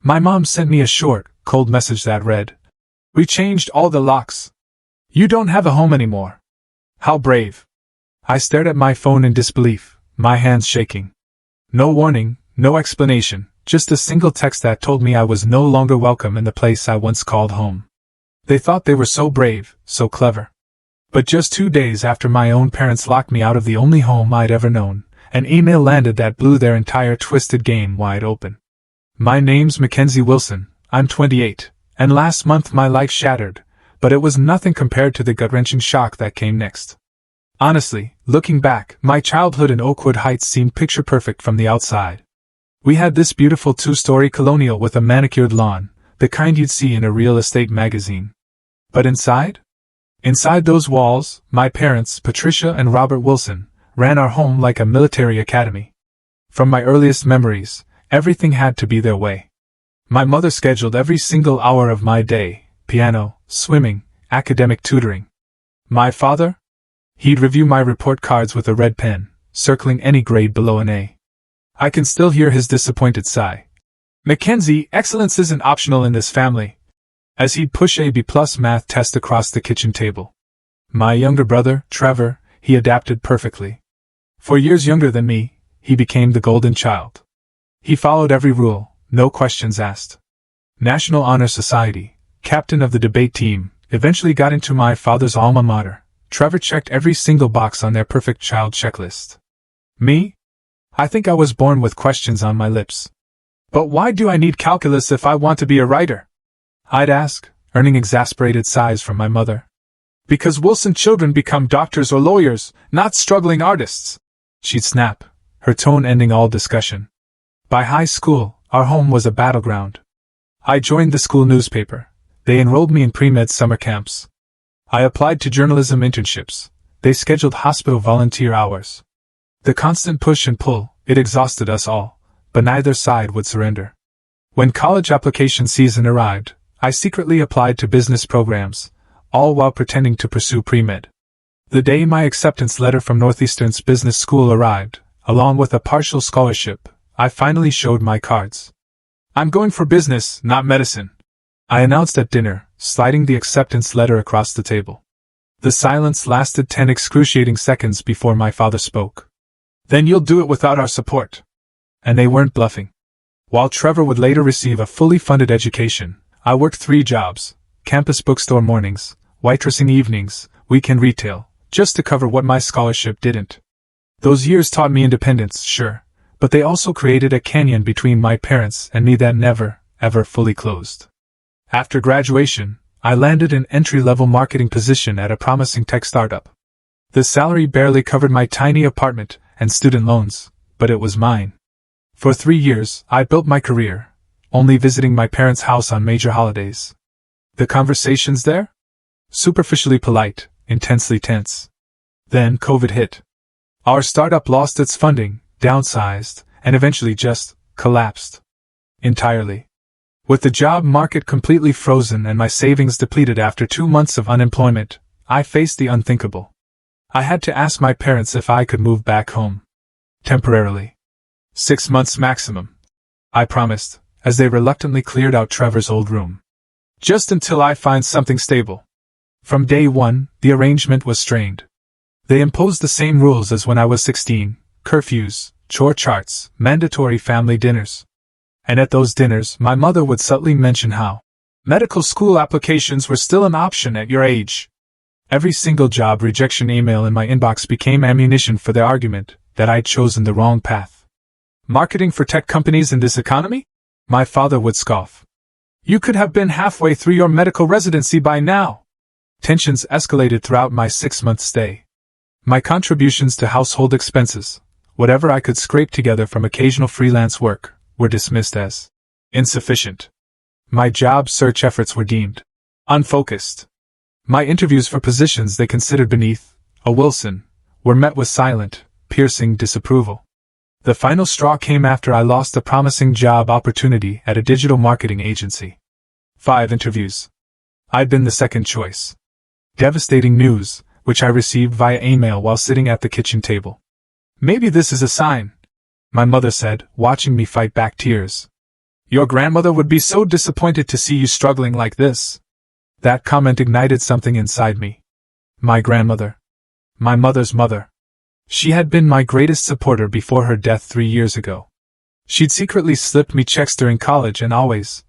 My mom sent me a short, cold message that read, "We changed all the locks. You don't have a home anymore." How brave. I stared at my phone in disbelief, my hands shaking. No warning, no explanation, just a single text that told me I was no longer welcome in the place I once called home. They thought they were so brave, so clever. But just 2 days after my own parents locked me out of the only home I'd ever known, an email landed that blew their entire twisted game wide open. "My name's Mackenzie Wilson, I'm 28, and last month my life shattered, but it was nothing compared to the gut-wrenching shock that came next. Honestly, looking back, my childhood in Oakwood Heights seemed picture-perfect from the outside. We had this beautiful 2-story colonial with a manicured lawn, the kind you'd see in a real estate magazine. But inside? Inside those walls, my parents, Patricia and Robert Wilson, ran our home like a military academy. From my earliest memories, everything had to be their way. My mother scheduled every single hour of my day: piano, swimming, academic tutoring. My father? He'd review my report cards with a red pen, circling any grade below an A. I can still hear his disappointed sigh. "Mackenzie, excellence isn't optional in this family," as he'd push a B+ math test across the kitchen table. My younger brother, Trevor, he adapted perfectly. 4 years younger than me, he became the golden child. He followed every rule, no questions asked. National Honor Society, captain of the debate team, eventually got into my father's alma mater. Trevor checked every single box on their perfect child checklist. Me? I think I was born with questions on my lips. "But why do I need calculus if I want to be a writer?" I'd ask, earning exasperated sighs from my mother. "Because Wilson children become doctors or lawyers, not struggling artists," she'd snap, her tone ending all discussion. By high school, our home was a battleground. I joined the school newspaper. They enrolled me in pre-med summer camps. I applied to journalism internships. They scheduled hospital volunteer hours. The constant push and pull, it exhausted us all, but neither side would surrender. When college application season arrived, I secretly applied to business programs, all while pretending to pursue pre-med. The day my acceptance letter from Northeastern's business school arrived, along with a partial scholarship, I finally showed my cards. "I'm going for business, not medicine," I announced at dinner, sliding the acceptance letter across the table. The silence lasted 10 excruciating seconds before my father spoke. "Then you'll do it without our support." And they weren't bluffing. While Trevor would later receive a fully funded education, I worked 3 jobs: campus bookstore mornings, waitressing evenings, weekend retail, just to cover what my scholarship didn't. Those years taught me independence, sure, but they also created a canyon between my parents and me that never, ever fully closed. After graduation, I landed an entry-level marketing position at a promising tech startup. The salary barely covered my tiny apartment and student loans, but it was mine. For 3 years, I built my career, only visiting my parents' house on major holidays. The conversations there? Superficially polite, intensely tense. Then COVID hit. Our startup lost its funding, downsized, and eventually just collapsed. Entirely. With the job market completely frozen and my savings depleted after 2 months of unemployment, I faced the unthinkable. I had to ask my parents if I could move back home. Temporarily. 6 months maximum, I promised, as they reluctantly cleared out Trevor's old room. Just until I find something stable. From day one, the arrangement was strained. They imposed the same rules as when I was 16, curfews, chore charts, mandatory family dinners. And at those dinners, my mother would subtly mention how medical school applications were still an option at your age. Every single job rejection email in my inbox became ammunition for their argument that I'd chosen the wrong path. Marketing for tech companies in this economy? My father would scoff. You could have been halfway through your medical residency by now. Tensions escalated throughout my 6-month stay. My contributions to household expenses, whatever I could scrape together from occasional freelance work, were dismissed as insufficient. My job search efforts were deemed unfocused. My interviews for positions they considered beneath a Wilson were met with silent, piercing disapproval. The final straw came after I lost a promising job opportunity at a digital marketing agency. 5 interviews. I'd been the second choice. Devastating news, which I received via email while sitting at the kitchen table. "Maybe this is a sign," my mother said, watching me fight back tears. Your grandmother would be so disappointed to see you struggling like this. That comment ignited something inside me. My grandmother. My mother's mother. She had been my greatest supporter before her death 3 years ago. She'd secretly slipped me checks during college and always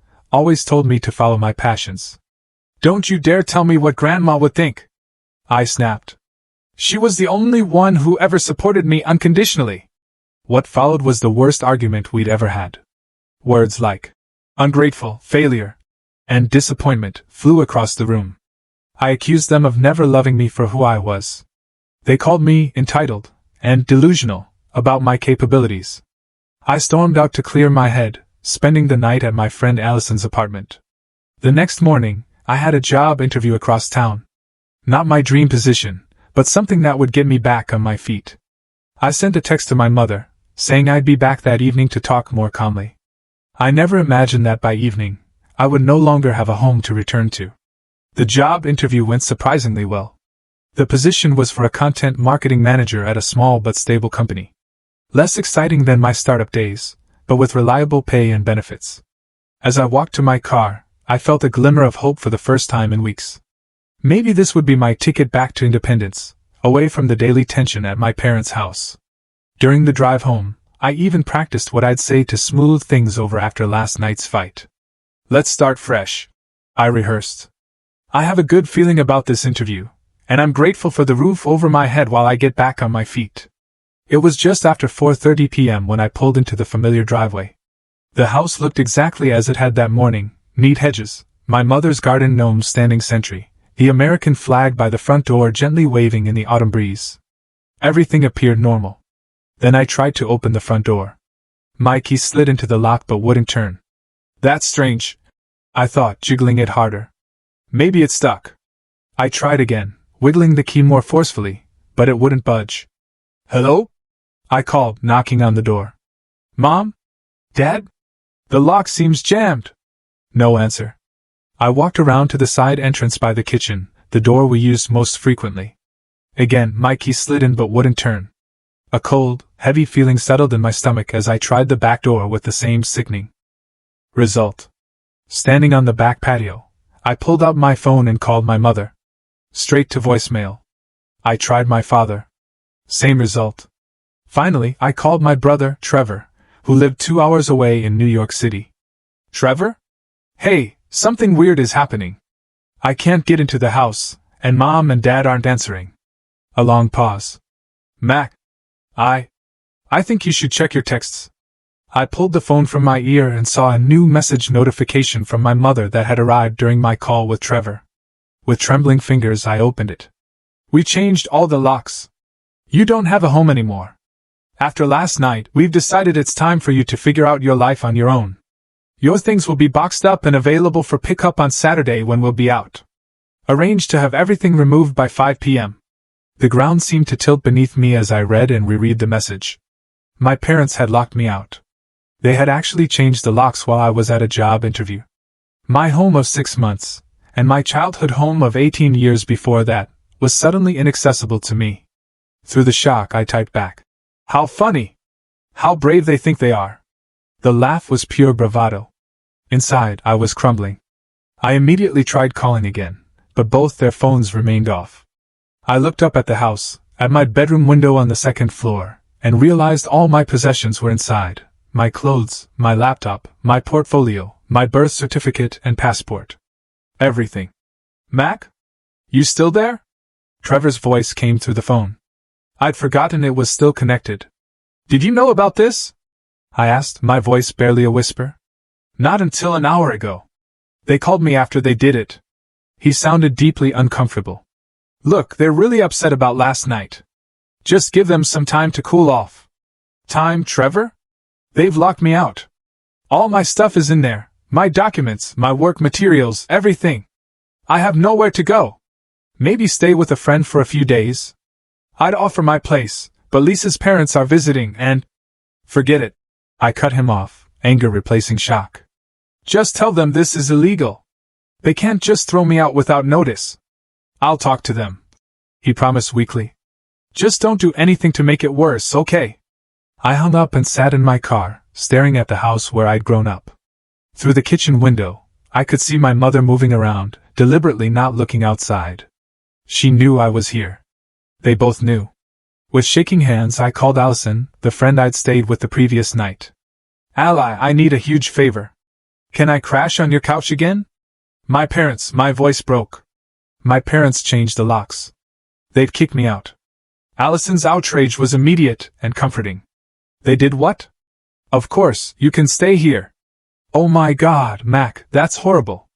told me to follow my passions. Don't you dare tell me what Grandma would think, I snapped. She was the only one who ever supported me unconditionally. What followed was the worst argument we'd ever had. Words like ungrateful, failure, and disappointment flew across the room. I accused them of never loving me for who I was. They called me entitled and delusional about my capabilities. I stormed out to clear my head, spending the night at my friend Allison's apartment. The next morning, I had a job interview across town. Not my dream position, but something that would get me back on my feet. I sent a text to my mother, saying I'd be back that evening to talk more calmly. I never imagined that by evening, I would no longer have a home to return to. The job interview went surprisingly well. The position was for a content marketing manager at a small but stable company. Less exciting than my startup days, but with reliable pay and benefits. As I walked to my car, I felt a glimmer of hope for the first time in weeks. Maybe this would be my ticket back to independence, away from the daily tension at my parents' house. During the drive home, I even practiced what I'd say to smooth things over after last night's fight. Let's start fresh, I rehearsed. I have a good feeling about this interview, and I'm grateful for the roof over my head while I get back on my feet. It was just after 4:30 p.m. when I pulled into the familiar driveway. The house looked exactly as it had that morning, neat hedges, my mother's garden gnomes standing sentry, the American flag by the front door gently waving in the autumn breeze. Everything appeared normal. Then I tried to open the front door. My key slid into the lock but wouldn't turn. That's strange, I thought, jiggling it harder. Maybe it stuck. I tried again, wiggling the key more forcefully, but it wouldn't budge. Hello? I called, knocking on the door. Mom? Dad? The lock seems jammed. No answer. I walked around to the side entrance by the kitchen, the door we used most frequently. Again, my key slid in but wouldn't turn. A cold, heavy feeling settled in my stomach as I tried the back door with the same sickening result. Standing on the back patio, I pulled out my phone and called my mother. Straight to voicemail. I tried my father. Same result. Finally, I called my brother, Trevor, who lived 2 hours away in New York City. Trevor? Hey, something weird is happening. I can't get into the house, and Mom and Dad aren't answering. A long pause. Mac. I think you should check your texts. I pulled the phone from my ear and saw a new message notification from my mother that had arrived during my call with Trevor. With trembling fingers, I opened it. We changed all the locks. You don't have a home anymore. After last night, we've decided it's time for you to figure out your life on your own. Your things will be boxed up and available for pickup on Saturday when we'll be out. Arrange to have everything removed by 5 p.m. The ground seemed to tilt beneath me as I read and reread the message. My parents had locked me out. They had actually changed the locks while I was at a job interview. My home of 6 months, and my childhood home of 18 years before that, was suddenly inaccessible to me. Through the shock, I typed back. How funny! How brave they think they are! The laugh was pure bravado. Inside, I was crumbling. I immediately tried calling again, but both their phones remained off. I looked up at the house, at my bedroom window on the second floor, and realized all my possessions were inside. My clothes, my laptop, my portfolio, my birth certificate and passport. Everything. Mac? You still there? Trevor's voice came through the phone. I'd forgotten it was still connected. Did you know about this? I asked, my voice barely a whisper. Not until an hour ago. They called me after they did it. He sounded deeply uncomfortable. Look, they're really upset about last night. Just give them some time to cool off. Time, Trevor? They've locked me out. All my stuff is in there, my documents, my work materials, everything. I have nowhere to go. Maybe stay with a friend for a few days. I'd offer my place, but Lisa's parents are visiting and… Forget it. I cut him off, anger replacing shock. Just tell them this is illegal. They can't just throw me out without notice. I'll talk to them, he promised weakly. Just don't do anything to make it worse, okay? I hung up and sat in my car, staring at the house where I'd grown up. Through the kitchen window, I could see my mother moving around, deliberately not looking outside. She knew I was here. They both knew. With shaking hands, I called Allison, the friend I'd stayed with the previous night. Ally, I need a huge favor. Can I crash on your couch again? My voice broke. My parents changed the locks. They'd kicked me out. Allison's outrage was immediate and comforting. They did what? Of course, you can stay here. Oh my God, Mac, that's horrible.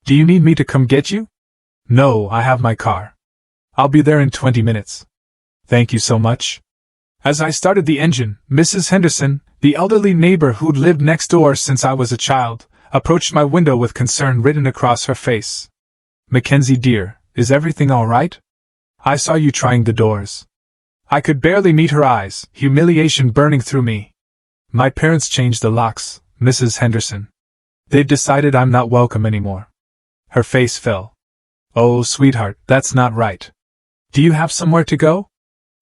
Do you need me to come get you? No, I have my car. I'll be there in 20 minutes. Thank you so much. As I started the engine, Mrs. Henderson, the elderly neighbor who'd lived next door since I was a child, approached my window with concern written across her face. Mackenzie dear, is everything all right? I saw you trying the doors. I could barely meet her eyes, humiliation burning through me. My parents changed the locks, Mrs. Henderson. They've decided I'm not welcome anymore. Her face fell. Oh, sweetheart, that's not right. Do you have somewhere to go?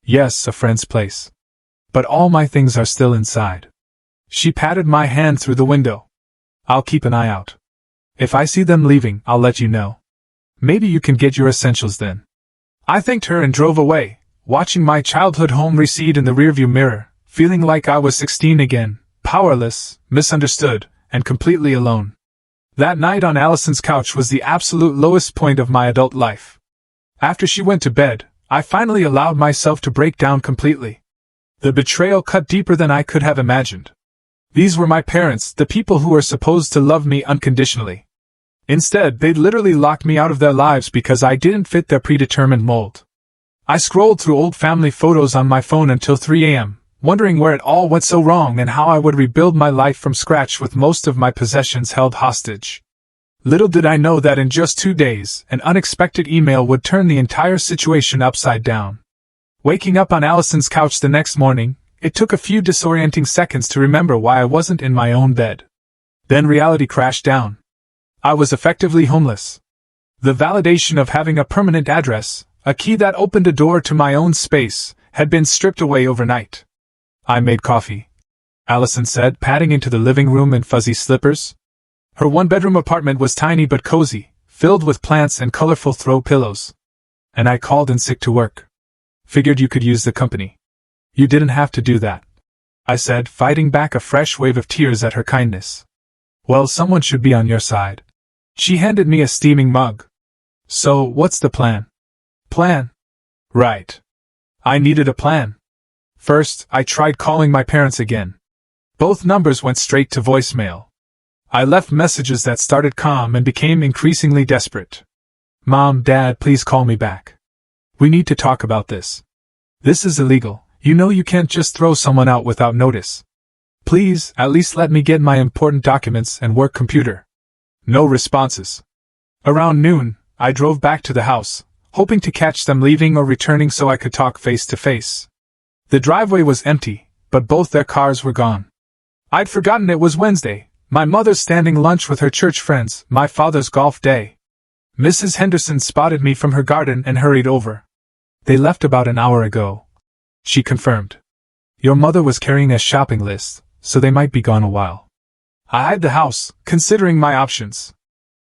Yes, a friend's place. But all my things are still inside. She patted my hand through the window. I'll keep an eye out. If I see them leaving, I'll let you know. Maybe you can get your essentials then. I thanked her and drove away, watching my childhood home recede in the rearview mirror, feeling like I was 16 again, powerless, misunderstood, and completely alone. That night on Allison's couch was the absolute lowest point of my adult life. After she went to bed, I finally allowed myself to break down completely. The betrayal cut deeper than I could have imagined. These were my parents, the people who were supposed to love me unconditionally. Instead, they'd literally locked me out of their lives because I didn't fit their predetermined mold. I scrolled through old family photos on my phone until 3 a.m., wondering where it all went so wrong and how I would rebuild my life from scratch with most of my possessions held hostage. Little did I know that in just 2 days, an unexpected email would turn the entire situation upside down. Waking up on Allison's couch the next morning, it took a few disorienting seconds to remember why I wasn't in my own bed. Then reality crashed down. I was effectively homeless. The validation of having a permanent address, a key that opened a door to my own space, had been stripped away overnight. I made coffee, Allison said, padding into the living room in fuzzy slippers. Her one-bedroom apartment was tiny but cozy, filled with plants and colorful throw pillows. And I called in sick to work. Figured you could use the company. You didn't have to do that, I said, fighting back a fresh wave of tears at her kindness. Well, someone should be on your side. She handed me a steaming mug. So, what's the plan? Plan? Right. I needed a plan. First, I tried calling my parents again. Both numbers went straight to voicemail. I left messages that started calm and became increasingly desperate. Mom, Dad, please call me back. We need to talk about this. This is illegal. You know you can't just throw someone out without notice. Please, at least let me get my important documents and work computer. No responses. Around noon, I drove back to the house, hoping to catch them leaving or returning so I could talk face to face. The driveway was empty, but both their cars were gone. I'd forgotten it was Wednesday, my mother's standing lunch with her church friends, my father's golf day. Mrs. Henderson spotted me from her garden and hurried over. They left about an hour ago, she confirmed. Your mother was carrying a shopping list, so they might be gone a while. I eyed the house, considering my options.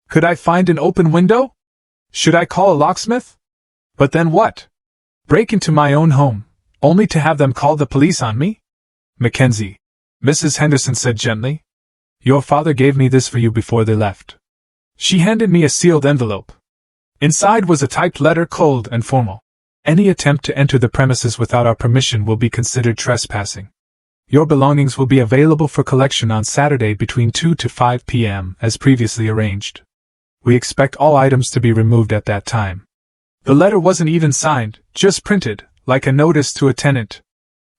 Could I find an open window? Should I call a locksmith? But then what? Break into my own home, only to have them call the police on me? Mackenzie, Mrs. Henderson said gently. Your father gave me this for you before they left. She handed me a sealed envelope. Inside was a typed letter, cold and formal. Any attempt to enter the premises without our permission will be considered trespassing. Your belongings will be available for collection on Saturday between 2 to 5 p.m. as previously arranged. We expect all items to be removed at that time. The letter wasn't even signed, just printed, like a notice to a tenant.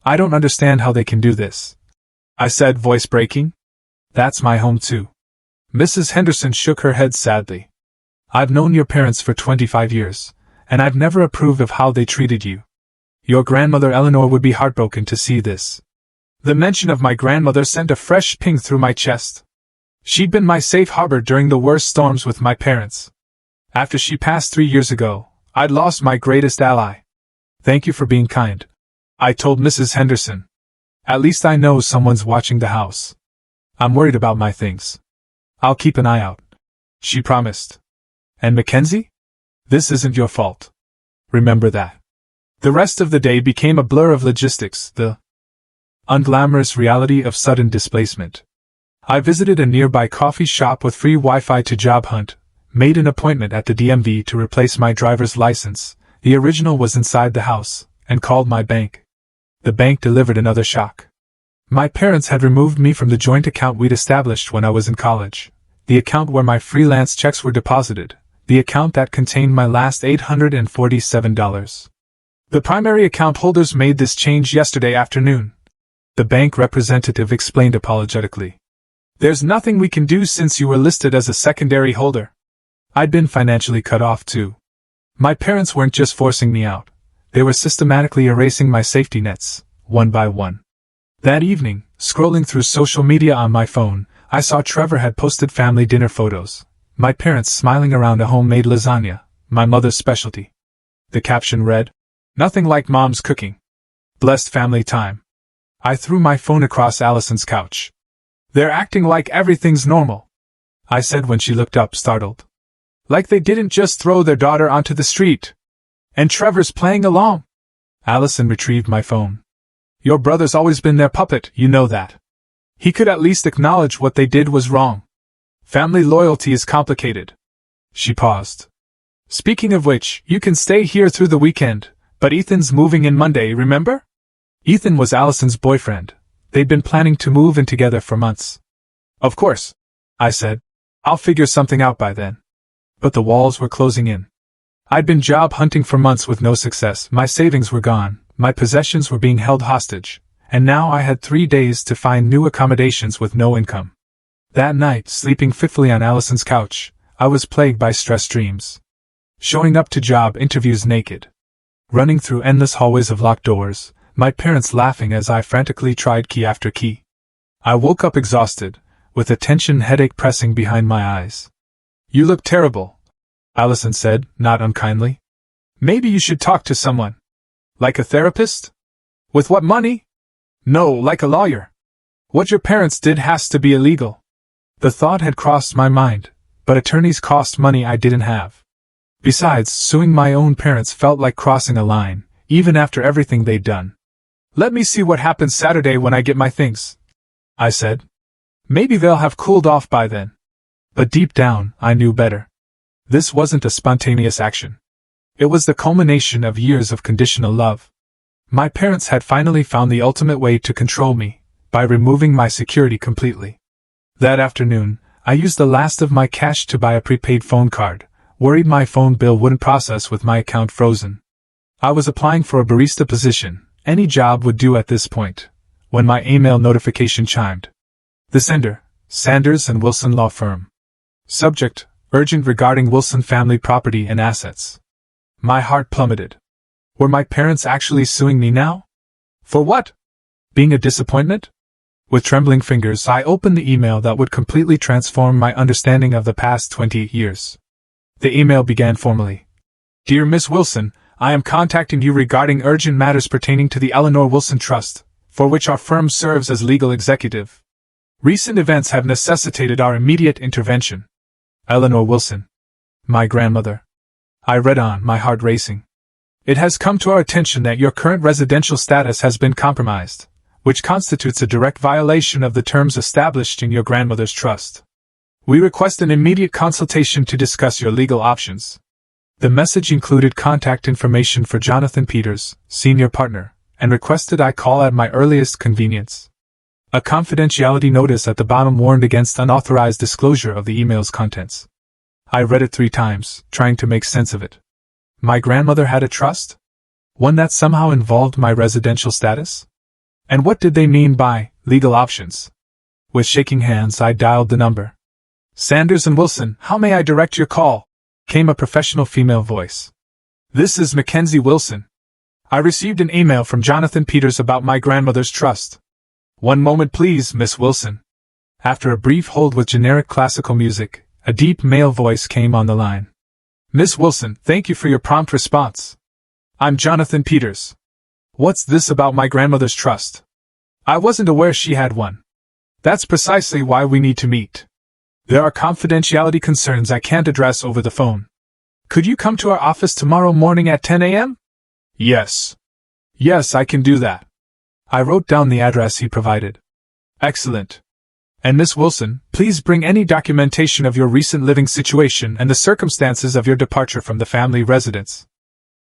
I don't understand how they can do this, I said, voice breaking. That's my home too. Mrs. Henderson shook her head sadly. I've known your parents for 25 years, and I've never approved of how they treated you. Your grandmother Eleanor would be heartbroken to see this. The mention of my grandmother sent a fresh ping through my chest. She'd been my safe harbor during the worst storms with my parents. After she passed 3 years ago, I'd lost my greatest ally. Thank you for being kind, I told Mrs. Henderson. At least I know someone's watching the house. I'm worried about my things. I'll keep an eye out, she promised. And Mackenzie? This isn't your fault. Remember that. The rest of the day became a blur of logistics, the unglamorous reality of sudden displacement. I visited a nearby coffee shop with free Wi-Fi to job hunt, made an appointment at the DMV to replace my driver's license, the original was inside the house, and called my bank. The bank delivered another shock. My parents had removed me from the joint account we'd established when I was in college, the account where my freelance checks were deposited, the account that contained my last $847. The primary account holders made this change yesterday afternoon. The bank representative explained apologetically. There's nothing we can do since you were listed as a secondary holder. I'd been financially cut off too. My parents weren't just forcing me out. They were systematically erasing my safety nets, one by one. That evening, scrolling through social media on my phone, I saw Trevor had posted family dinner photos. My parents smiling around a homemade lasagna, my mother's specialty. The caption read, "Nothing like Mom's cooking. Blessed family time." I threw my phone across Allison's couch. "They're acting like everything's normal," I said when she looked up startled. "Like they didn't just throw their daughter onto the street. And Trevor's playing along." Allison retrieved my phone. "Your brother's always been their puppet, you know that. He could at least acknowledge what they did was wrong. Family loyalty is complicated." She paused. "Speaking of which, you can stay here through the weekend, but Ethan's moving in Monday, remember?" Ethan was Allison's boyfriend. They'd been planning to move in together for months. "Of course," I said. "I'll figure something out by then." But the walls were closing in. I'd been job hunting for months with no success, my savings were gone, my possessions were being held hostage, and now I had 3 days to find new accommodations with no income. That night, sleeping fitfully on Allison's couch, I was plagued by stress dreams. Showing up to job interviews naked. Running through endless hallways of locked doors, my parents laughing as I frantically tried key after key. I woke up exhausted, with a tension headache pressing behind my eyes. "You look terrible," Allison said, not unkindly. "Maybe you should talk to someone. Like a therapist? With what money? No, like a lawyer. What your parents did has to be illegal." The thought had crossed my mind, but attorneys cost money I didn't have. Besides, suing my own parents felt like crossing a line, even after everything they'd done. "Let me see what happens Saturday when I get my things," I said. "Maybe they'll have cooled off by then." But deep down, I knew better. This wasn't a spontaneous action. It was the culmination of years of conditional love. My parents had finally found the ultimate way to control me, by removing my security completely. That afternoon, I used the last of my cash to buy a prepaid phone card, worried my phone bill wouldn't process with my account frozen. I was applying for a barista position, any job would do at this point, when my email notification chimed. The sender, Sanders and Wilson Law Firm. Subject, urgent regarding Wilson family property and assets. My heart plummeted. Were my parents actually suing me now? For what? Being a disappointment? With trembling fingers, I opened the email that would completely transform my understanding of the past 20 years. The email began formally. "Dear Miss Wilson, I am contacting you regarding urgent matters pertaining to the Eleanor Wilson Trust, for which our firm serves as legal executive. Recent events have necessitated our immediate intervention. Eleanor Wilson. My grandmother." I read on, my heart racing. "It has come to our attention that your current residential status has been compromised, which constitutes a direct violation of the terms established in your grandmother's trust. We request an immediate consultation to discuss your legal options." The message included contact information for Jonathan Peters, senior partner, and requested I call at my earliest convenience. A confidentiality notice at the bottom warned against unauthorized disclosure of the email's contents. I read it 3 times, trying to make sense of it. My grandmother had a trust? One that somehow involved my residential status? And what did they mean by legal options? With shaking hands, I dialed the number. "Sanders and Wilson, how may I direct your call?" came a professional female voice. "This is Mackenzie Wilson. I received an email from Jonathan Peters about my grandmother's trust. One moment please, Miss Wilson." After a brief hold with generic classical music, a deep male voice came on the line. "Miss Wilson, thank you for your prompt response. I'm Jonathan Peters. What's this about my grandmother's trust? I wasn't aware she had one. That's precisely why we need to meet." There are confidentiality concerns I can't address over the phone. Could you come to our office tomorrow morning at 10 a.m.? Yes. Yes, I can do that. I wrote down the address he provided. Excellent. And Miss Wilson, please bring any documentation of your recent living situation and the circumstances of your departure from the family residence.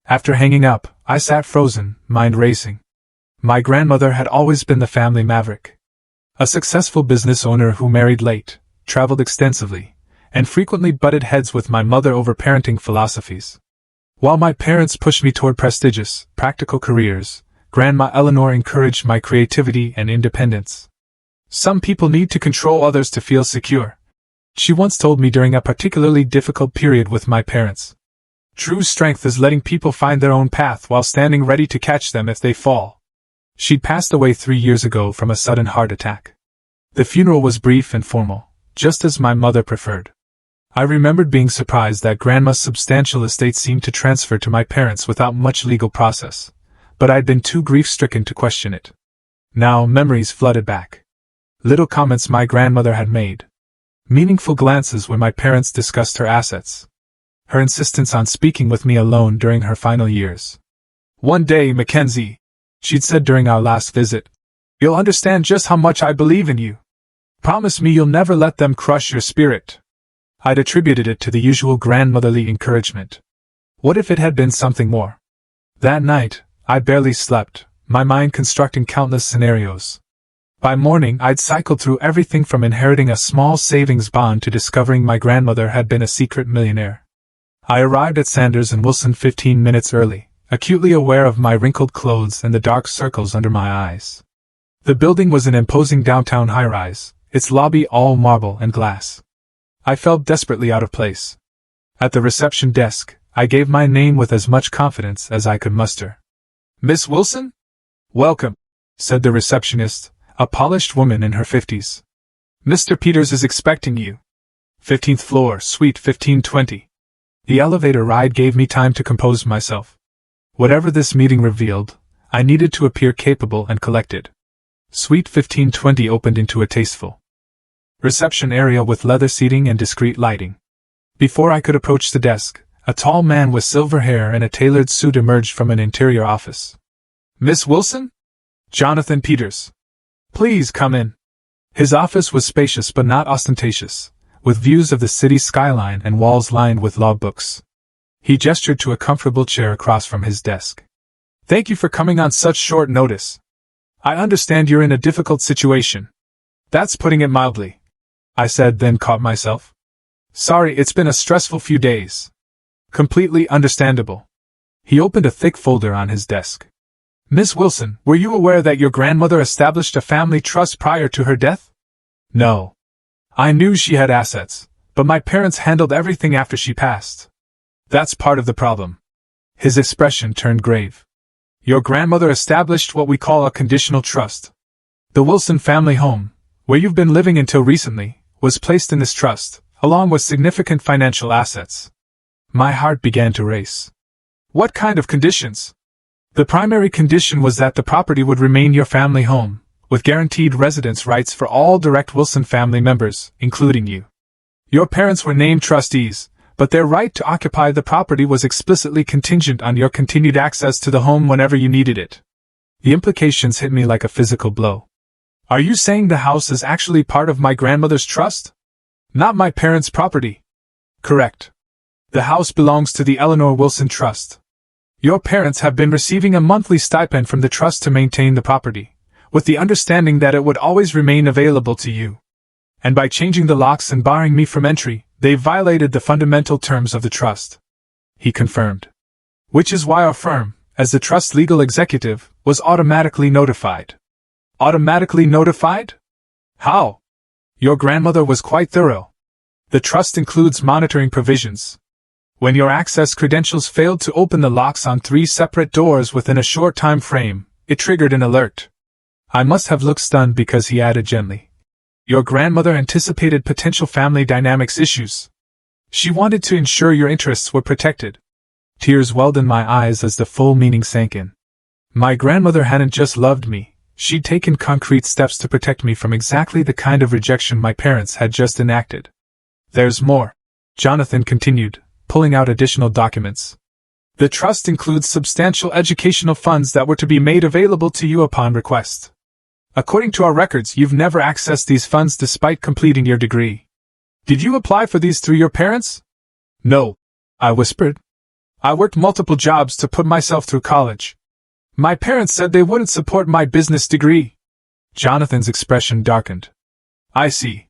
After hanging up, I sat frozen, mind racing. My grandmother had always been the family maverick. A successful business owner who married late, traveled extensively, and frequently butted heads with my mother over parenting philosophies. While my parents pushed me toward prestigious, practical careers, Grandma Eleanor encouraged my creativity and independence. Some people need to control others to feel secure, she once told me during a particularly difficult period with my parents. True strength is letting people find their own path while standing ready to catch them if they fall. She'd passed away 3 years ago from a sudden heart attack. The funeral was brief and formal, just as my mother preferred. I remembered being surprised that Grandma's substantial estate seemed to transfer to my parents without much legal process, but I'd been too grief-stricken to question it. Now memories flooded back. Little comments my grandmother had made. Meaningful glances when my parents discussed her assets. Her insistence on speaking with me alone during her final years. One day, Mackenzie, she'd said during our last visit, you'll understand just how much I believe in you. Promise me you'll never let them crush your spirit. I'd attributed it to the usual grandmotherly encouragement. What if it had been something more? That night, I barely slept, my mind constructing countless scenarios. By morning, I'd cycled through everything from inheriting a small savings bond to discovering my grandmother had been a secret millionaire. I arrived at Sanders and Wilson 15 minutes early, acutely aware of my wrinkled clothes and the dark circles under my eyes. The building was an imposing downtown high-rise, its lobby all marble and glass. I felt desperately out of place. At the reception desk, I gave my name with as much confidence as I could muster. Miss Wilson? Welcome, said the receptionist, a polished woman in her 50s. Mr. Peters is expecting you. 15th floor, suite 1520. The elevator ride gave me time to compose myself. Whatever this meeting revealed, I needed to appear capable and collected. Suite 1520 opened into a tasteful reception area with leather seating and discreet lighting. Before I could approach the desk, a tall man with silver hair and a tailored suit emerged from an interior office. Miss Wilson? Jonathan Peters. Please come in. His office was spacious but not ostentatious, with views of the city skyline and walls lined with law books. He gestured to a comfortable chair across from his desk. Thank you for coming on such short notice. I understand you're in a difficult situation. That's putting it mildly, I said, then caught myself. Sorry, it's been a stressful few days. Completely understandable. He opened a thick folder on his desk. Miss Wilson, were you aware that your grandmother established a family trust prior to her death? No. I knew she had assets, but my parents handled everything after she passed. That's part of the problem. His expression turned grave. Your grandmother established what we call a conditional trust. The Wilson family home, where you've been living until recently, was placed in this trust, along with significant financial assets. My heart began to race. What kind of conditions? The primary condition was that the property would remain your family home, with guaranteed residence rights for all direct Wilson family members, including you. Your parents were named trustees, but their right to occupy the property was explicitly contingent on your continued access to the home whenever you needed it. The implications hit me like a physical blow. Are you saying the house is actually part of my grandmother's trust? Not my parents' property. Correct. The house belongs to the Eleanor Wilson Trust. Your parents have been receiving a monthly stipend from the trust to maintain the property, with the understanding that it would always remain available to you. And by changing the locks and barring me from entry, they violated the fundamental terms of the trust. He confirmed. Which is why our firm, as the trust legal executive, was automatically notified. Automatically notified? How? Your grandmother was quite thorough. The trust includes monitoring provisions. When your access credentials failed to open the locks on 3 separate doors within a short time frame, it triggered an alert. I must have looked stunned because he added gently. Your grandmother anticipated potential family dynamics issues. She wanted to ensure your interests were protected. Tears welled in my eyes as the full meaning sank in. My grandmother hadn't just loved me, she'd taken concrete steps to protect me from exactly the kind of rejection my parents had just enacted. There's more, Jonathan continued, pulling out additional documents. The trust includes substantial educational funds that were to be made available to you upon request. According to our records, you've never accessed these funds despite completing your degree. Did you apply for these through your parents? No, I whispered. I worked multiple jobs to put myself through college. My parents said they wouldn't support my business degree. Jonathan's expression darkened. I see.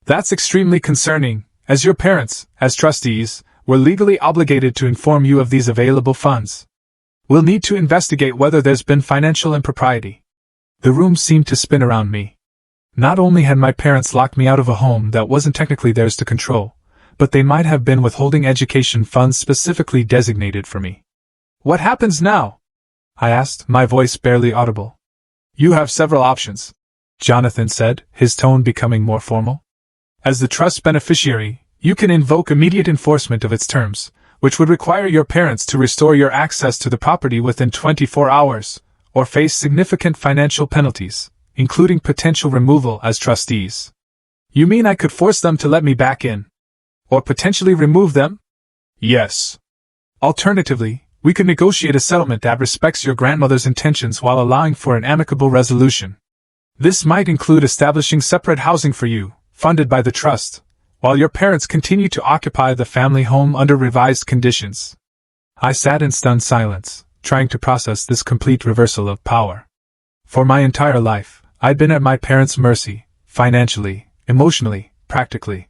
That's extremely concerning, as your parents, as trustees, were legally obligated to inform you of these available funds. We'll need to investigate whether there's been financial impropriety. The room seemed to spin around me. Not only had my parents locked me out of a home that wasn't technically theirs to control, but they might have been withholding education funds specifically designated for me. What happens now? I asked, my voice barely audible. You have several options, Jonathan said, his tone becoming more formal. As the trust beneficiary, you can invoke immediate enforcement of its terms, which would require your parents to restore your access to the property within 24 hours, or face significant financial penalties, including potential removal as trustees. You mean I could force them to let me back in? Or potentially remove them? Yes. Alternatively, we could negotiate a settlement that respects your grandmother's intentions while allowing for an amicable resolution. This might include establishing separate housing for you, funded by the trust, while your parents continue to occupy the family home under revised conditions. I sat in stunned silence, trying to process this complete reversal of power. For my entire life, I'd been at my parents' mercy, financially, emotionally, practically.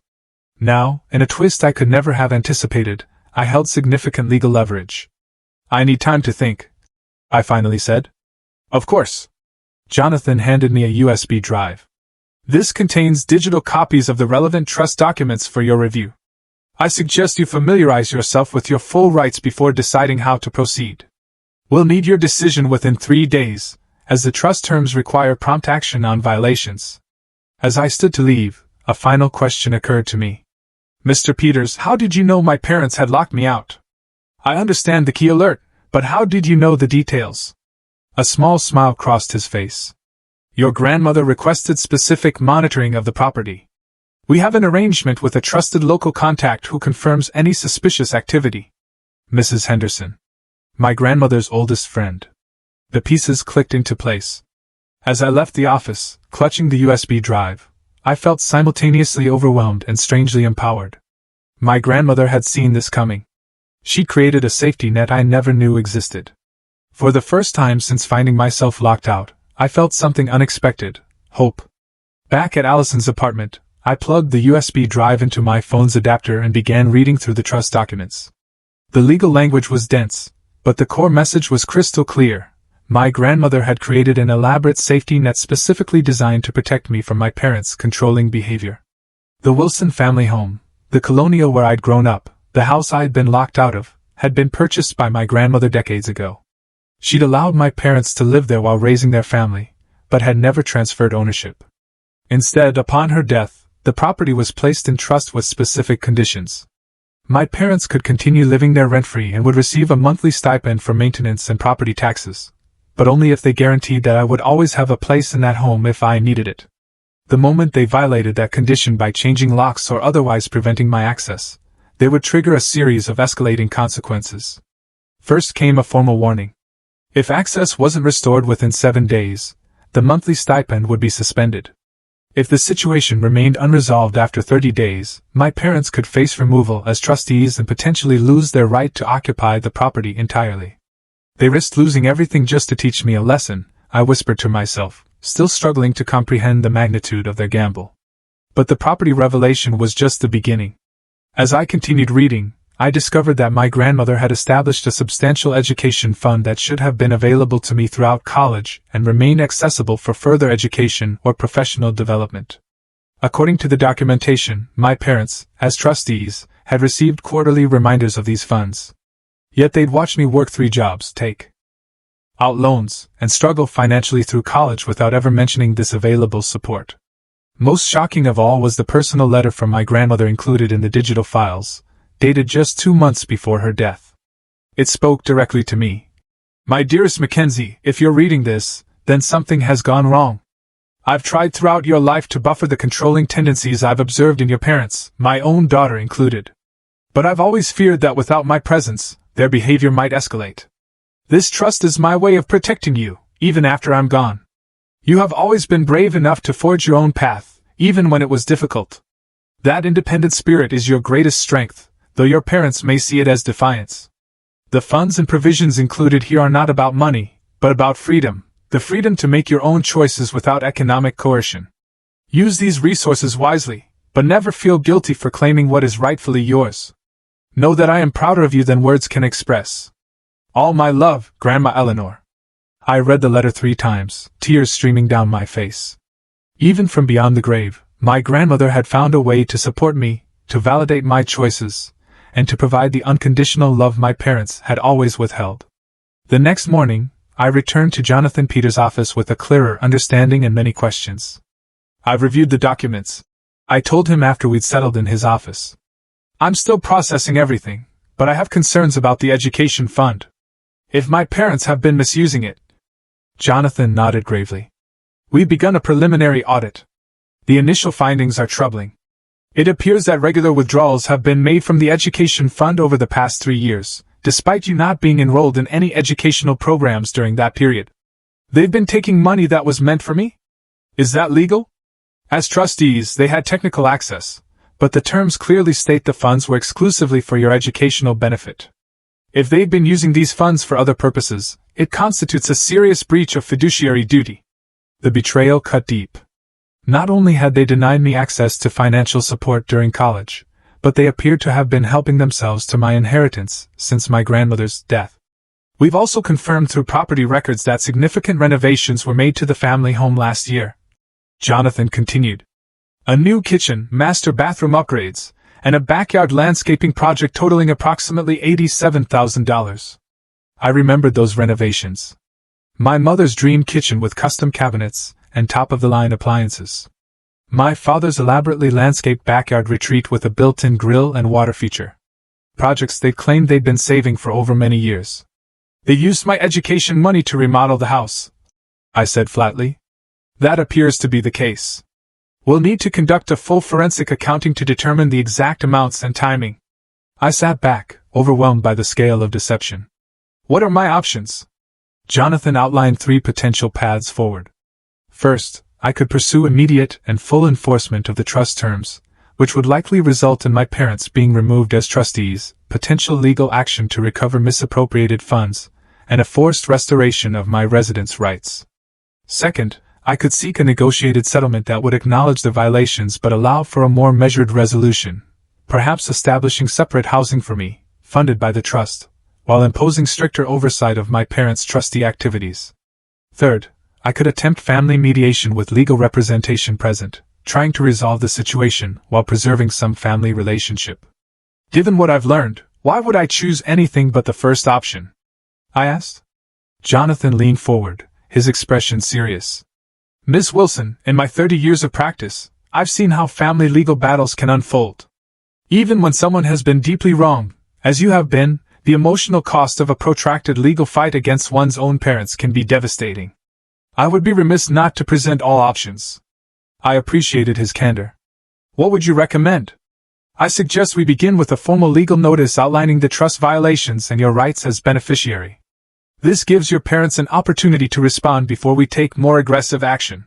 Now, in a twist I could never have anticipated, I held significant legal leverage. I need time to think, I finally said. Of course. Jonathan handed me a USB drive. This contains digital copies of the relevant trust documents for your review. I suggest you familiarize yourself with your full rights before deciding how to proceed. We'll need your decision within 3 days, as the trust terms require prompt action on violations. As I stood to leave, a final question occurred to me. Mr. Peters, how did you know my parents had locked me out? I understand the key alert, but how did you know the details? A small smile crossed his face. Your grandmother requested specific monitoring of the property. We have an arrangement with a trusted local contact who confirms any suspicious activity. Mrs. Henderson. My grandmother's oldest friend. The pieces clicked into place. As I left the office, clutching the USB drive, I felt simultaneously overwhelmed and strangely empowered. My grandmother had seen this coming. She created a safety net I never knew existed. For the first time since finding myself locked out, I felt something unexpected, hope. Back at Allison's apartment, I plugged the USB drive into my phone's adapter and began reading through the trust documents. The legal language was dense, but the core message was crystal clear. My grandmother had created an elaborate safety net specifically designed to protect me from my parents' controlling behavior. The Wilson family home, the colonial where I'd grown up, the house I'd been locked out of, had been purchased by my grandmother decades ago. She'd allowed my parents to live there while raising their family, but had never transferred ownership. Instead, upon her death, the property was placed in trust with specific conditions. My parents could continue living there rent-free and would receive a monthly stipend for maintenance and property taxes, but only if they guaranteed that I would always have a place in that home if I needed it. The moment they violated that condition by changing locks or otherwise preventing my access, they would trigger a series of escalating consequences. First came a formal warning. If access wasn't restored within 7 days, the monthly stipend would be suspended. If the situation remained unresolved after 30 days, my parents could face removal as trustees and potentially lose their right to occupy the property entirely. They risked losing everything just to teach me a lesson, I whispered to myself, still struggling to comprehend the magnitude of their gamble. But the property revelation was just the beginning. As I continued reading, I discovered that my grandmother had established a substantial education fund that should have been available to me throughout college and remained accessible for further education or professional development. According to the documentation, my parents, as trustees, had received quarterly reminders of these funds. Yet they'd watched me work 3 jobs, take out loans, and struggle financially through college without ever mentioning this available support. Most shocking of all was the personal letter from my grandmother included in the digital files, dated just 2 months before her death. It spoke directly to me. My dearest Mackenzie, if you're reading this, then something has gone wrong. I've tried throughout your life to buffer the controlling tendencies I've observed in your parents, my own daughter included. But I've always feared that without my presence, their behavior might escalate. This trust is my way of protecting you, even after I'm gone. You have always been brave enough to forge your own path, even when it was difficult. That independent spirit is your greatest strength, though your parents may see it as defiance. The funds and provisions included here are not about money, but about freedom, the freedom to make your own choices without economic coercion. Use these resources wisely, but never feel guilty for claiming what is rightfully yours. Know that I am prouder of you than words can express. All my love, Grandma Eleanor. I read the letter 3 times, tears streaming down my face. Even from beyond the grave, my grandmother had found a way to support me, to validate my choices, and to provide the unconditional love my parents had always withheld. The next morning, I returned to Jonathan Peters' office with a clearer understanding and many questions. I've reviewed the documents, I told him after we'd settled in his office. I'm still processing everything, but I have concerns about the education fund. If my parents have been misusing it. Jonathan nodded gravely. We've begun a preliminary audit. The initial findings are troubling. It appears that regular withdrawals have been made from the education fund over the past 3 years, despite you not being enrolled in any educational programs during that period. They've been taking money that was meant for me? Is that legal? As trustees, they had technical access, but the terms clearly state the funds were exclusively for your educational benefit. If they've been using these funds for other purposes, it constitutes a serious breach of fiduciary duty. The betrayal cut deep. Not only had they denied me access to financial support during college, but they appeared to have been helping themselves to my inheritance since my grandmother's death. We've also confirmed through property records that significant renovations were made to the family home last year. Jonathan continued. A new kitchen, master bathroom upgrades, and a backyard landscaping project totaling approximately $87,000. I remembered those renovations. My mother's dream kitchen with custom cabinets and top-of-the-line appliances. My father's elaborately landscaped backyard retreat with a built-in grill and water feature. Projects they claimed they'd been saving for over many years. They used my education money to remodel the house, I said flatly. That appears to be the case. We'll need to conduct a full forensic accounting to determine the exact amounts and timing. I sat back, overwhelmed by the scale of deception. What are my options? Jonathan outlined 3 potential paths forward. First, I could pursue immediate and full enforcement of the trust terms, which would likely result in my parents being removed as trustees, potential legal action to recover misappropriated funds, and a forced restoration of my residence rights. Second, I could seek a negotiated settlement that would acknowledge the violations but allow for a more measured resolution, perhaps establishing separate housing for me, funded by the trust, while imposing stricter oversight of my parents' trustee activities. Third, I could attempt family mediation with legal representation present, trying to resolve the situation while preserving some family relationship. Given what I've learned, why would I choose anything but the first option? I asked. Jonathan leaned forward, his expression serious. Miss Wilson, in my 30 years of practice, I've seen how family legal battles can unfold. Even when someone has been deeply wronged, as you have been, the emotional cost of a protracted legal fight against one's own parents can be devastating. I would be remiss not to present all options. I appreciated his candor. What would you recommend? I suggest we begin with a formal legal notice outlining the trust violations and your rights as beneficiary. This gives your parents an opportunity to respond before we take more aggressive action.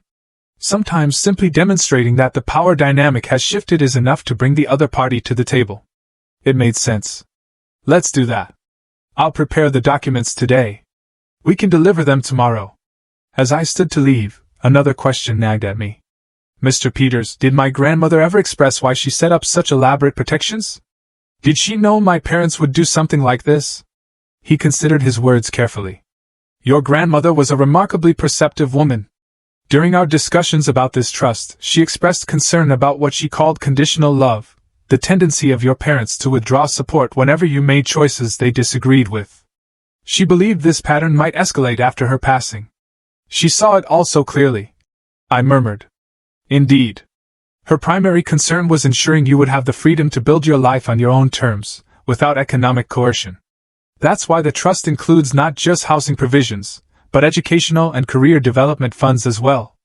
Sometimes simply demonstrating that the power dynamic has shifted is enough to bring the other party to the table. It made sense. Let's do that. I'll prepare the documents today. We can deliver them tomorrow. As I stood to leave, another question nagged at me. Mr. Peters, did my grandmother ever express why she set up such elaborate protections? Did she know my parents would do something like this? He considered his words carefully. Your grandmother was a remarkably perceptive woman. During our discussions about this trust, she expressed concern about what she called conditional love, the tendency of your parents to withdraw support whenever you made choices they disagreed with. She believed this pattern might escalate after her passing. She saw it all so clearly. I murmured. Indeed. Her primary concern was ensuring you would have the freedom to build your life on your own terms, without economic coercion. That's why the trust includes not just housing provisions, but educational and career development funds as well.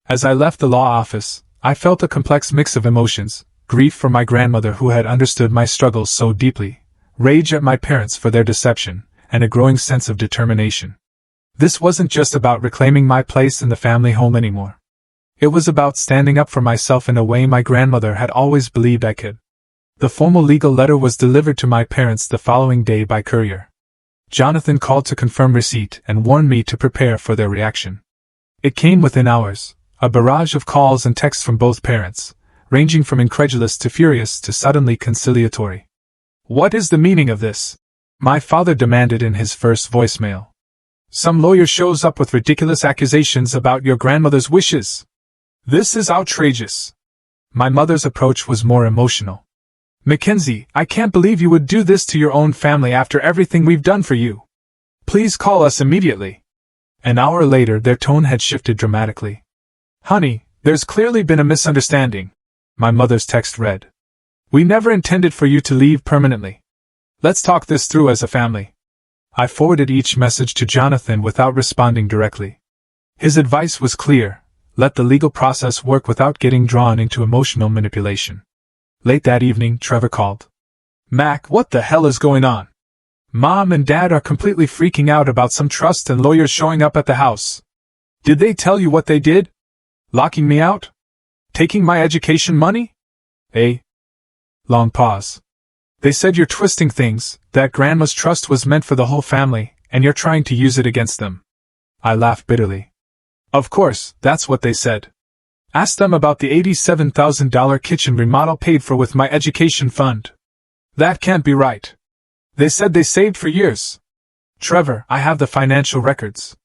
As I left the law office, I felt a complex mix of emotions: grief for my grandmother who had understood my struggles so deeply, rage at my parents for their deception, and a growing sense of determination. This wasn't just about reclaiming my place in the family home anymore. It was about standing up for myself in a way my grandmother had always believed I could. The formal legal letter was delivered to my parents the following day by courier. Jonathan called to confirm receipt and warned me to prepare for their reaction. It came within hours, a barrage of calls and texts from both parents, ranging from incredulous to furious to suddenly conciliatory. "What is the meaning of this?" my father demanded in his first voicemail. "Some lawyer shows up with ridiculous accusations about your grandmother's wishes. This is outrageous." My mother's approach was more emotional. "Mackenzie, I can't believe you would do this to your own family after everything we've done for you. Please call us immediately." An hour later, their tone had shifted dramatically. "Honey, there's clearly been a misunderstanding," my mother's text read. "We never intended for you to leave permanently. Let's talk this through as a family." I forwarded each message to Jonathan without responding directly. His advice was clear: let the legal process work without getting drawn into emotional manipulation. Late that evening, Trevor called. "Mac, what the hell is going on? Mom and Dad are completely freaking out about some trust and lawyers showing up at the house. Did they tell you what they did? Locking me out? Taking my education money?" Long pause. "They said you're twisting things, that Grandma's trust was meant for the whole family, and you're trying to use it against them." I laughed bitterly. "Of course, that's what they said. Ask them about the $87,000 kitchen remodel paid for with my education fund. That can't be right. They said they saved for years. Trevor, I have the financial records.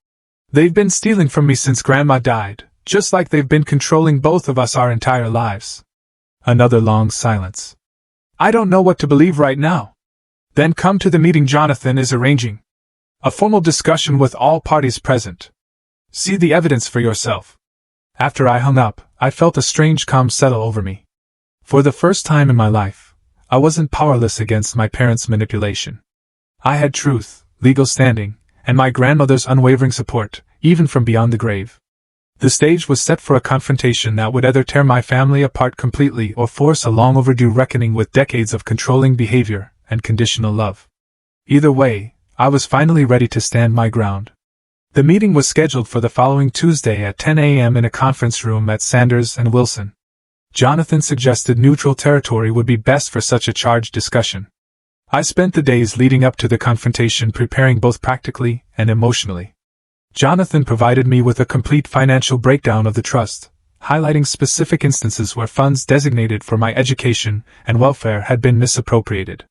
They've been stealing from me since Grandma died, just like they've been controlling both of us our entire lives." Another long silence. "I don't know what to believe right now." "Then come to the meeting Jonathan is arranging. A formal discussion with all parties present. See the evidence for yourself." After I hung up, I felt a strange calm settle over me. For the first time in my life, I wasn't powerless against my parents' manipulation. I had truth, legal standing, and my grandmother's unwavering support, even from beyond the grave. The stage was set for a confrontation that would either tear my family apart completely or force a long overdue reckoning with decades of controlling behavior and conditional love. Either way, I was finally ready to stand my ground. The meeting was scheduled for the following Tuesday at 10 a.m. in a conference room at Sanders and Wilson. Jonathan suggested neutral territory would be best for such a charged discussion. I spent the days leading up to the confrontation preparing both practically and emotionally. Jonathan provided me with a complete financial breakdown of the trust, highlighting specific instances where funds designated for my education and welfare had been misappropriated.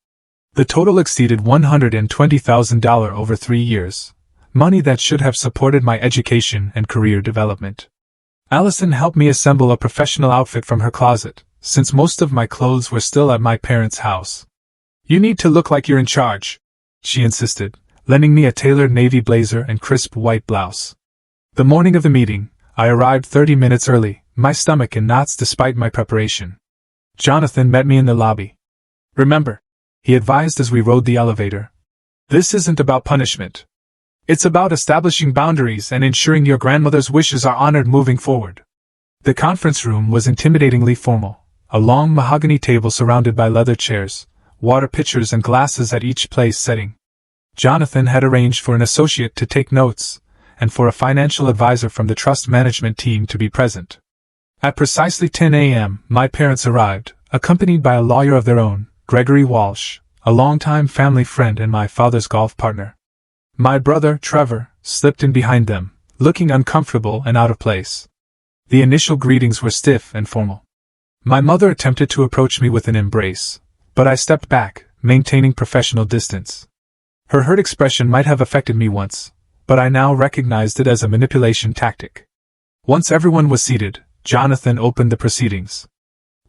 The total exceeded $120,000 over 3 years, money that should have supported my education and career development. Allison helped me assemble a professional outfit from her closet, since most of my clothes were still at my parents' house. "You need to look like you're in charge," she insisted, lending me a tailored navy blazer and crisp white blouse. The morning of the meeting, I arrived 30 minutes early, my stomach in knots despite my preparation. Jonathan met me in the lobby. "Remember," he advised as we rode the elevator, "this isn't about punishment. It's about establishing boundaries and ensuring your grandmother's wishes are honored moving forward." The conference room was intimidatingly formal, a long mahogany table surrounded by leather chairs, water pitchers and glasses at each place setting. Jonathan had arranged for an associate to take notes, and for a financial advisor from the trust management team to be present. At precisely 10 a.m., my parents arrived, accompanied by a lawyer of their own, Gregory Walsh, a longtime family friend and my father's golf partner. My brother, Trevor, slipped in behind them, looking uncomfortable and out of place. The initial greetings were stiff and formal. My mother attempted to approach me with an embrace, but I stepped back, maintaining professional distance. Her hurt expression might have affected me once, but I now recognized it as a manipulation tactic. Once everyone was seated, Jonathan opened the proceedings.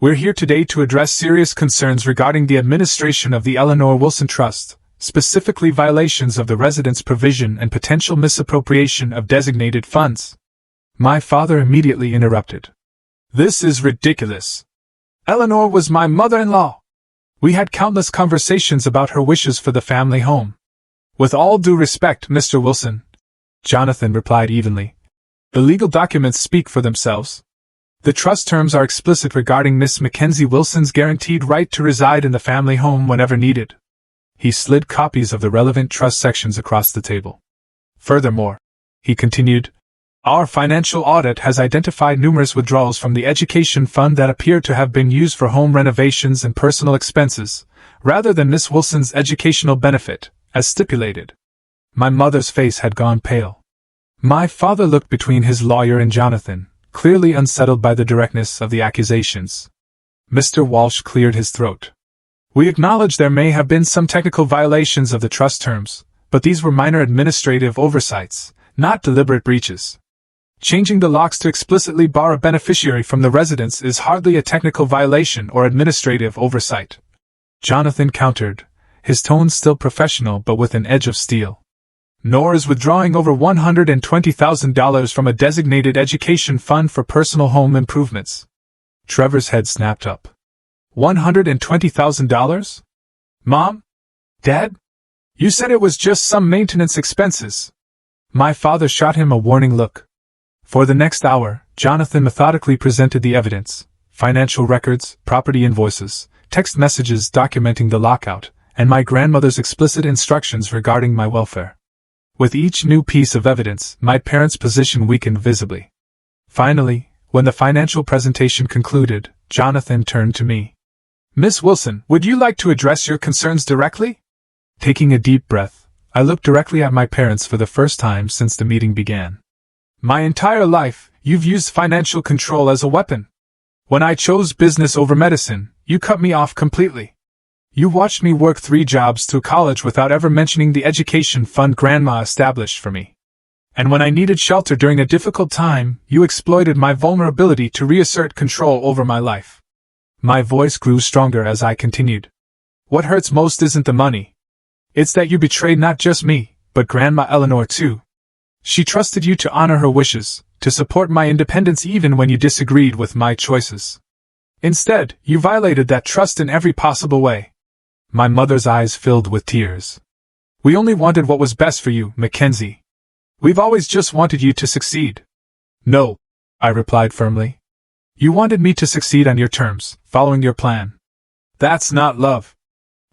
"We're here today to address serious concerns regarding the administration of the Eleanor Wilson Trust, specifically violations of the residence provision and potential misappropriation of designated funds." My father immediately interrupted. "This is ridiculous. Eleanor was my mother-in-law. We had countless conversations about her wishes for the family home." "With all due respect, Mr. Wilson," Jonathan replied evenly, The legal documents speak for themselves. The trust terms are explicit regarding Miss Mackenzie Wilson's guaranteed right to reside in the family home whenever needed. He slid copies of the relevant trust sections across the table. Furthermore, he continued, our financial audit has identified numerous withdrawals from the education fund that appear to have been used for home renovations and personal expenses, rather than Miss Wilson's educational benefit, as stipulated. My mother's face had gone pale. My father looked between his lawyer and Jonathan, clearly unsettled by the directness of the accusations. Mr. Walsh cleared his throat. We acknowledge there may have been some technical violations of the trust terms, but these were minor administrative oversights, not deliberate breaches. Changing the locks to explicitly bar a beneficiary from the residence is hardly a technical violation or administrative oversight. Jonathan countered, his tone still professional but with an edge of steel. Nor is withdrawing over $120,000 from a designated education fund for personal home improvements. Trevor's head snapped up. $120,000? Mom? Dad? You said it was just some maintenance expenses. My father shot him a warning look. For the next hour, Jonathan methodically presented the evidence: financial records, property invoices, text messages documenting the lockout, and my grandmother's explicit instructions regarding my welfare. With each new piece of evidence, my parents' position weakened visibly. Finally, when the financial presentation concluded, Jonathan turned to me. Miss Wilson, would you like to address your concerns directly? Taking a deep breath, I looked directly at my parents for the first time since the meeting began. My entire life, you've used financial control as a weapon. When I chose business over medicine, you cut me off completely. You watched me work 3 jobs through college without ever mentioning the education fund Grandma established for me. And when I needed shelter during a difficult time, you exploited my vulnerability to reassert control over my life. My voice grew stronger as I continued. What hurts most isn't the money. It's that you betrayed not just me, but Grandma Eleanor too. She trusted you to honor her wishes, to support my independence even when you disagreed with my choices. Instead, you violated that trust in every possible way. My mother's eyes filled with tears. We only wanted what was best for you, Mackenzie. We've always just wanted you to succeed. No, I replied firmly. You wanted me to succeed on your terms, following your plan. That's not love.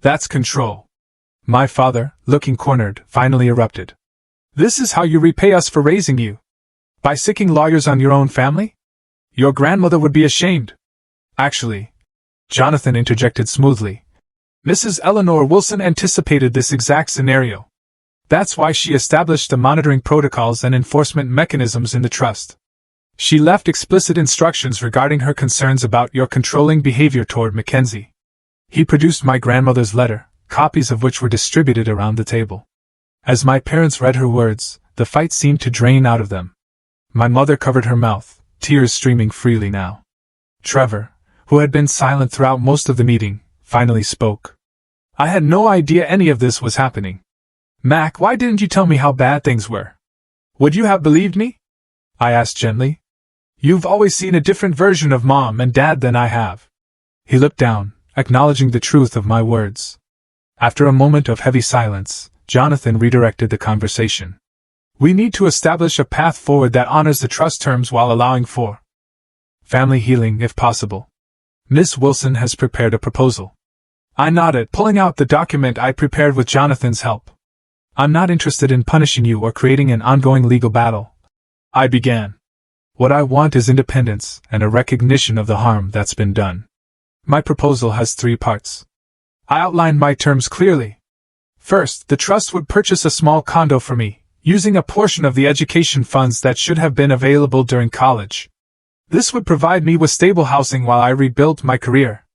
That's control. My father, looking cornered, finally erupted. This is how you repay us for raising you? By sicking lawyers on your own family? Your grandmother would be ashamed. Actually, Jonathan interjected smoothly, Mrs. Eleanor Wilson anticipated this exact scenario. That's why she established the monitoring protocols and enforcement mechanisms in the trust. She left explicit instructions regarding her concerns about your controlling behavior toward Mackenzie. He produced my grandmother's letter, copies of which were distributed around the table. As my parents read her words, the fight seemed to drain out of them. My mother covered her mouth, tears streaming freely now. Trevor, who had been silent throughout most of the meeting, finally spoke. I had no idea any of this was happening. Mac, why didn't you tell me how bad things were? Would you have believed me? I asked gently. You've always seen a different version of Mom and Dad than I have. He looked down, acknowledging the truth of my words. After a moment of heavy silence, Jonathan redirected the conversation. We need to establish a path forward that honors the trust terms while allowing for family healing if possible. Miss Wilson has prepared a proposal. I nodded, pulling out the document I prepared with Jonathan's help. I'm not interested in punishing you or creating an ongoing legal battle. I began. What I want is independence and a recognition of the harm that's been done. My proposal has 3 parts. I outlined my terms clearly. First, the trust would purchase a small condo for me, using a portion of the education funds that should have been available during college. This would provide me with stable housing while I rebuilt my career.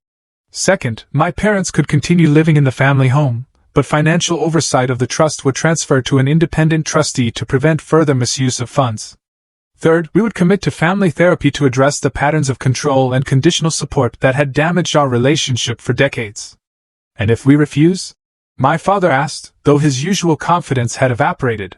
Second, my parents could continue living in the family home, but financial oversight of the trust would transfer to an independent trustee to prevent further misuse of funds. Third, we would commit to family therapy to address the patterns of control and conditional support that had damaged our relationship for decades. And if we refuse? My father asked, though his usual confidence had evaporated.